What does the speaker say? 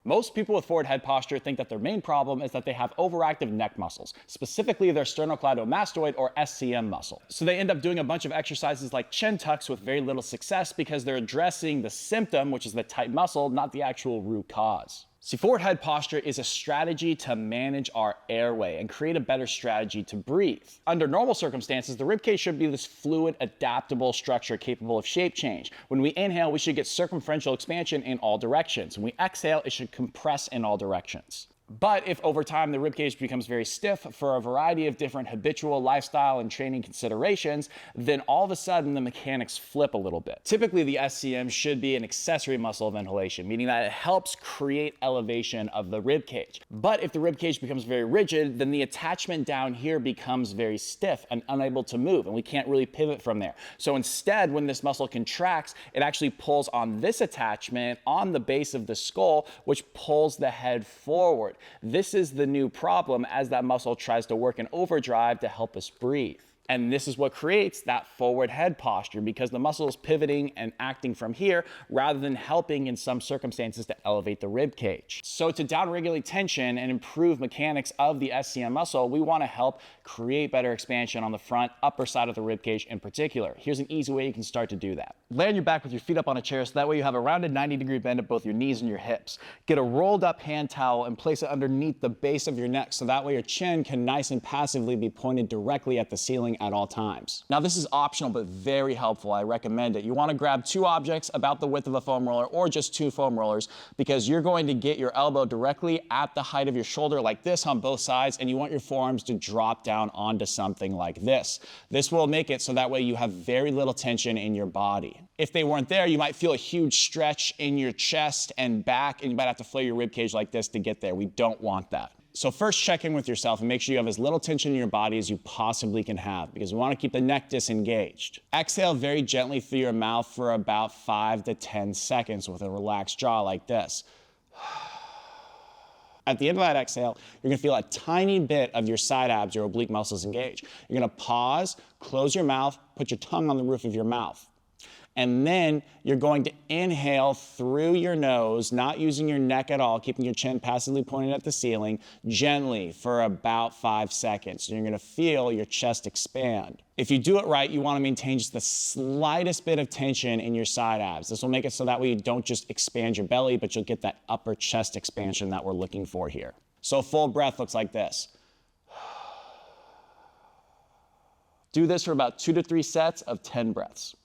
Most people with forward head posture think that their main problem is that they have overactive neck muscles, specifically their sternocleidomastoid or SCM muscle. So they end up doing a bunch of exercises like chin tucks with very little success because they're addressing the symptom, which is the tight muscle, not the actual root cause. See, forward head posture is a strategy to manage our airway and create a better strategy to breathe. Under normal circumstances, the ribcage should be this fluid, adaptable structure capable of shape change. When we inhale, we should get circumferential expansion in all directions. When we exhale, it should compress in all directions. But if over time the ribcage becomes very stiff for a variety of different habitual lifestyle and training considerations, then all of a sudden the mechanics flip a little bit. Typically the SCM should be an accessory muscle of inhalation, meaning that it helps create elevation of the ribcage. But if the ribcage becomes very rigid, then the attachment down here becomes very stiff and unable to move, and we can't really pivot from there. So instead, when this muscle contracts, it actually pulls on this attachment on the base of the skull, which pulls the head forward. This is the new problem as that muscle tries to work in overdrive to help us breathe. And this is what creates that forward head posture, because the muscle is pivoting and acting from here rather than helping in some circumstances to elevate the rib cage. So to downregulate tension and improve mechanics of the SCM muscle, we want to help create better expansion on the front upper side of the rib cage in particular. Here's an easy way you can start to do that. Lay on your back with your feet up on a chair so that way you have a rounded 90-degree bend at both your knees and your hips. Get a rolled up hand towel and place it underneath the base of your neck so that way your chin can nice and passively be pointed directly at the ceiling at all times. Now this is optional but very helpful. I recommend it. You want to grab 2 objects about the width of a foam roller or just 2 foam rollers, because you're going to get your elbow directly at the height of your shoulder like this on both sides, and you want your forearms to drop down onto something like this. This will make it so that way you have very little tension in your body. If they weren't there, you might feel a huge stretch in your chest and back, and you might have to flare your rib cage like this to get there. We don't want that. So first check in with yourself and make sure you have as little tension in your body as you possibly can have, because we want to keep the neck disengaged. Exhale very gently through your mouth for about 5 to 10 seconds with a relaxed jaw like this. At the end of that exhale, you're going to feel a tiny bit of your side abs or oblique muscles engage. You're going to pause, close your mouth, put your tongue on the roof of your mouth. And then you're going to inhale through your nose, not using your neck at all, keeping your chin passively pointed at the ceiling, gently for about 5 seconds. And you're going to feel your chest expand. If you do it right, you want to maintain just the slightest bit of tension in your side abs. This will make it so that way you don't just expand your belly, but you'll get that upper chest expansion that we're looking for here. So a full breath looks like this. Do this for about 2 to 3 sets of 10 breaths.